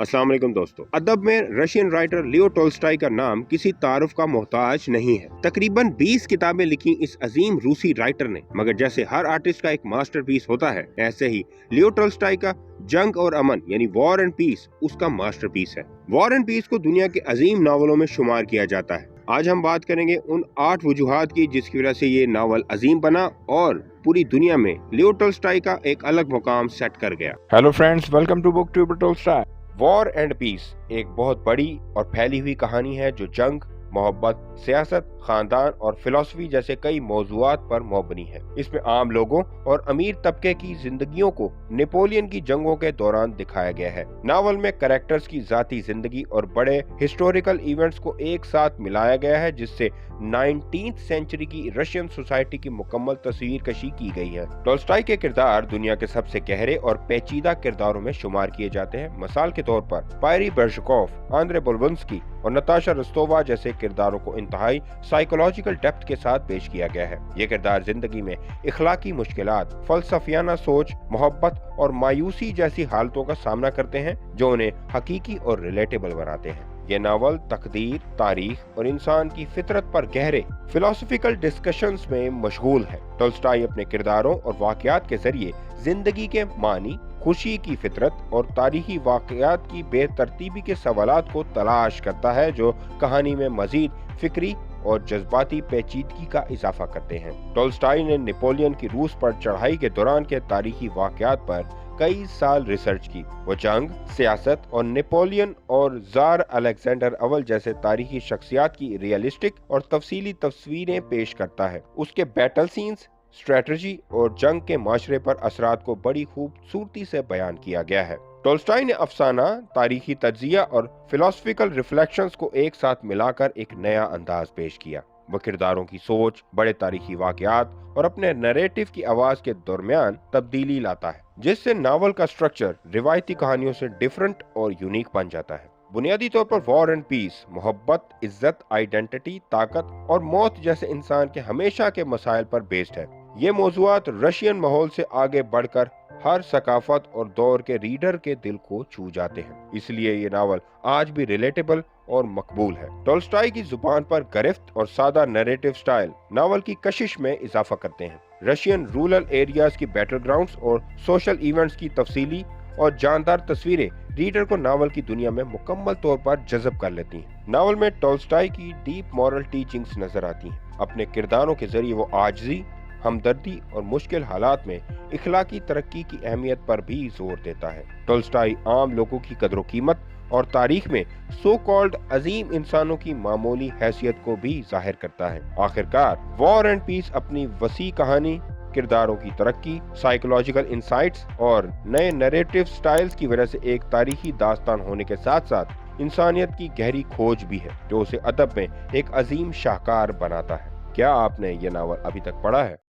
अस्सलाम वालेकुम दोस्तों। अदब में रशियन राइटर लियो टोल्स्टॉय का नाम किसी तारुफ का मोहताज नहीं है। तकरीबन 20 किताबें लिखी इस अजीम रूसी राइटर ने, मगर जैसे हर आर्टिस्ट का एक मास्टरपीस होता है, ऐसे ही लियो टोल्स्टॉय का जंग और अमन यानी वॉर एंड पीस उसका मास्टरपीस है। वॉर एंड पीस को दुनिया के अजीम नावलों में शुमार किया जाता है। आज हम बात करेंगे उन 8 वजूहात की जिसकी वजह से ये नावल अजीम बना और पूरी दुनिया में लियो टोल्स्टॉय का एक अलग मुकाम सेट कर गया। Hello friends, welcome to book tuber Tolstoy. War and peace एक बहुत बड़ी और फैली हुई कहानी है जो जंग, मोहब्बत, सियासत, खानदान और फिलॉसफी जैसे कई मौजूआत पर मबनी है। इसमें आम लोगों और अमीर तबके की जिंदगियों को नेपोलियन की जंगों के दौरान दिखाया गया है। नावल में कैरेक्टर्स की जाती जिंदगी और बड़े हिस्टोरिकल इवेंट्स को एक साथ मिलाया गया है, जिससे 19th सेंचुरी की रशियन सोसाइटी की मुकम्मल तस्वीर कशी की गई है। टोल्स्टॉय के किरदार दुनिया के सबसे गहरे और पेचीदा किरदारों में शुमार किए जाते हैं। मिसाल के तौर पर पायरी बेर्शकोव, आंद्रे बोल्वंस्की और नताशा रस्तोवा जैसे किरदारों को इंतहाई साइकोलॉजिकल डेप्थ के साथ पेश किया गया है। ये किरदार जिंदगी में इखलाकी मुश्किलात, फलसफियाना सोच, मोहब्बत और मायूसी जैसी हालतों का सामना करते हैं जो उन्हें हकीकी और रिलेटेबल बनाते हैं। ये नावल तकदीर, तारीख और इंसान की फितरत पर गहरे फिलोसफिकल डिस्कशंस में मशगूल है। टोल्स्टॉय अपने किरदारों और वाकयात के जरिए जिंदगी के मानी, खुशी की फितरत और तारीखी वाकयात की बेतरतीबी के सवालात को तलाश करता है, जो कहानी में मजीद फिक्री और जज्बाती पेचीदगी का इजाफा करते हैं। टोल्स्टॉय ने नेपोलियन की रूस पर चढ़ाई के दौरान के तारीखी वाकयात पर कई साल रिसर्च की। वो जंग, सियासत और नेपोलियन और जार अलेक्जेंडर अव्वल जैसे तारीखी शख्सियात की रियलिस्टिक और तफसीली तस्वीरें पेश करता है। उसके बैटल सीन्स, स्ट्रेटजी और जंग के माशरे पर असरात को बड़ी खूबसूरती से बयान किया गया है। टोल्स्टॉय ने अफसाना, तारीखी तज्जिया और फिलोसफिकल रिफ्लेक्शंस को एक साथ मिलाकर एक नया अंदाज पेश किया। वो किरदारों की सोच, बड़े तारीखी वाकयात और अपने नैरेटिव की आवाज के दरमियान तब्दीली लाता है, जिससे नावल का स्ट्रक्चर रिवायती कहानियों से डिफरेंट और यूनिक बन जाता है। बुनियादी तौर पर वॉर एंड पीस मोहब्बत, इज्जत, आइडेंटिटी, ताकत और मौत जैसे इंसान के हमेशा के मसाइल पर बेस्ड है। ये मौजूआत रशियन माहौल से आगे बढ़कर हर सकाफत और दौर के रीडर के दिल को छू जाते हैं। इसलिए ये नावल आज भी रिलेटेबल और मकबूल है। टोल्स्टॉय की जुबान पर गिरफ्त और सादा नैरेटिव स्टाइल नावल की कशिश में इजाफा करते हैं। रशियन रूरल एरियाज की बैटल ग्राउंड्स और सोशल इवेंट्स की तफसीली और जानदार तस्वीरें रीडर को नावल की दुनिया में मुकम्मल तौर पर जज़ब कर लेती हैं। नावल में टोल्स्टॉय की डीप मॉरल टीचिंग्स नजर आती हैं। अपने किरदारों के जरिए वो आजिज़ी, हमदर्दी और मुश्किल हालात में इखलाकी तरक्की की अहमियत पर भी जोर देता है। टोल्स्टॉय आम लोगों की कदर कीमत और तारीख में सो कॉल्ड अजीम इंसानों की मामूली हैसियत को भी जाहिर करता है। आखिरकार वॉर एंड पीस अपनी वसी कहानी, किरदारों की तरक्की, साइकोलॉजिकल इंसाइट्स और नए नैरेटिव स्टाइल्स की वजह से एक तारीखी दास्तान होने के साथ साथ इंसानियत की गहरी खोज भी है, जो उसे अदब में एक अजीम शाहकार बनाता है। क्या आपने ये नावल अभी तक पढ़ा है?